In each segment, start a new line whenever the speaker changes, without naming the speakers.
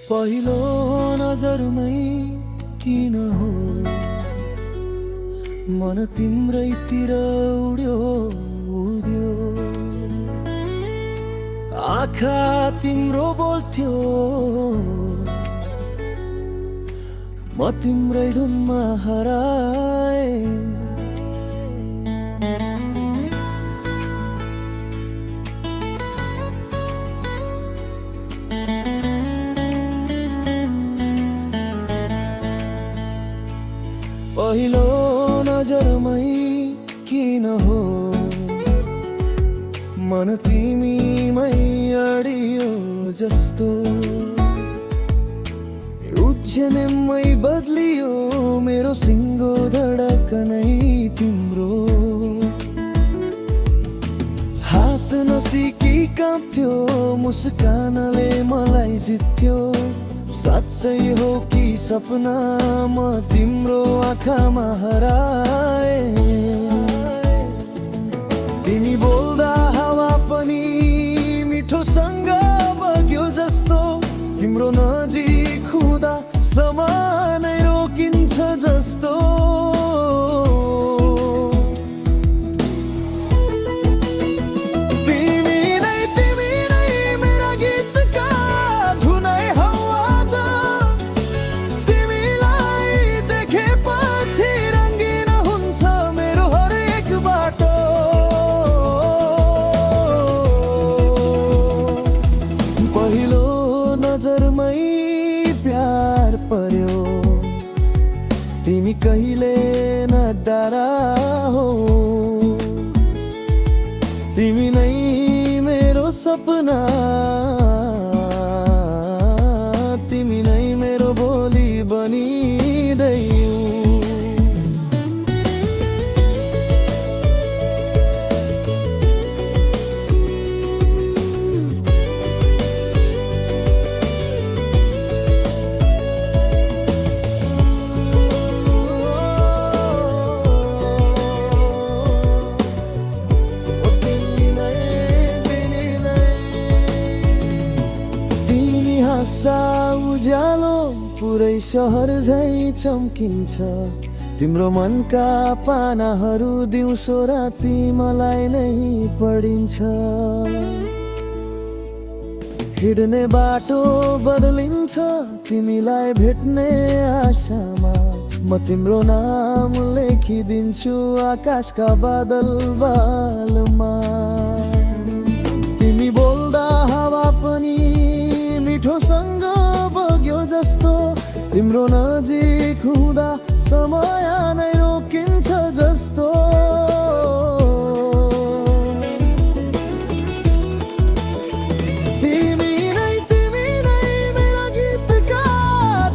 पहिलो नजरमै किन हो मन तिम्रैतिर उड्यो उड्यो। आँखा तिम्रो बोल्थ्यो म तिम्रै धुनमा हराए। पहिलो नजरमै किन हो मन तिमीमै अडियो जस्तो। उज्यानमै बदलियो मेरो सिङ्गो धडकनै तिम्रो। हात नसिकी काँप्थ्यो मुस्कानले मलाई जित्थ्यो। साँच्चै हो कि सपना म तिम्रो आँखामा हराए। तिमी बोल्दा हावा पनि मिठोसँग बग्यो जस्तो। तिम्रो नजिक हुँदा समय नै रोकिन्छ जस्तो। प्यार पर्यो तिमी कहिले न डरा हो। तिमी नै मेरो सपना तिमी नै मेरो भोलि बनिदेऊ। हाँस्दा उज्यालो पुरै सहर झै चम्किन्छ। तिम्रो मनका पानाहरू दिउँसो राति मलाई नै पढिन्छ। हिँड्ने बाटो बदलिन्छ तिमीलाई भेट्ने आशामा। म तिम्रो नाम लेखिदिन्छु आकाशका बादल बालमा। तिमी बोल्दा हावा पनि मिठोसँग बग्यो जस्तो। तिम्रो नजिक हुँदा समय नै रोकिन्छ जस्तो। तिमी नै मेरा गीतका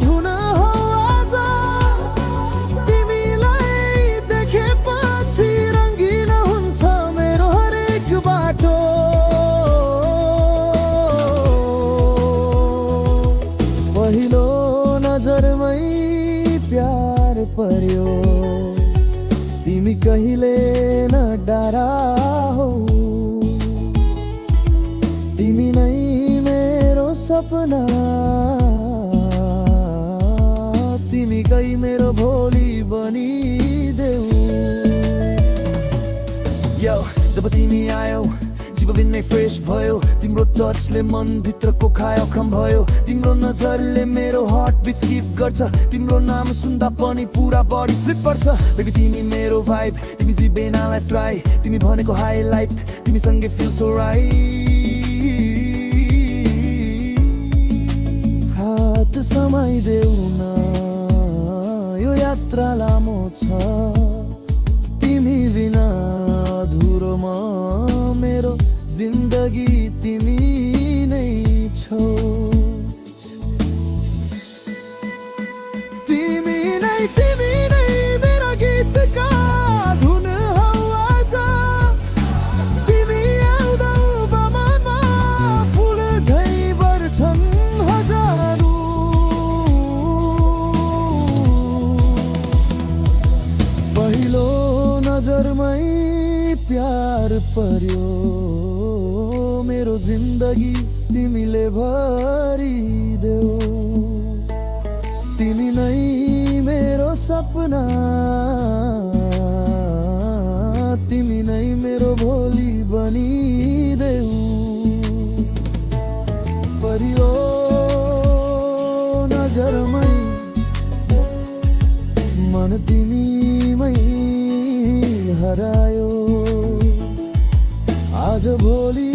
धुन हो आज। तिमीलाई देखेपछि रङ्गिन हुन्छ मेरो हरेक बाटो। पहिलो नजरमै प्यार पर्यो तिमी कहिले न डरा हो। तिमी नै मेरो सपना तिमी कै मेरो भोलि बनिदेऊ। यो जब तिमी आयौ जीवन नै फ्रेस भयो। तिम्रो टचले मन भित्रको खायो भयो। तिम्रो नजरले मेरो हार्ट बिट स्किप गर्छ। तिम्रो नाम सुन्दा पनि पुरा बडी फ्लिप पर्छ। बेबी तिमी मेरो भाइब तिमी जिबेना लाइफ ट्राई। तिमी भनेको हाइलाइट तिमी सँगै फिल सो राइट। हात समाइदेऊ न यो यात्रा लामो छ। तिमी बिना अधुरोमा मेरो जिन्दगी तिमी नै छौ। तिमी नै मेरा गीतका धुन हौ आज। तिमी आउँदा मनमा फुल झै बढ्छन् हजारौँ। पहिलो नजरमै प्यार पर्यो मेरो जिन्दगी तिमीले भरिदेऊ। मन तिमीमै हरायो आज भोलि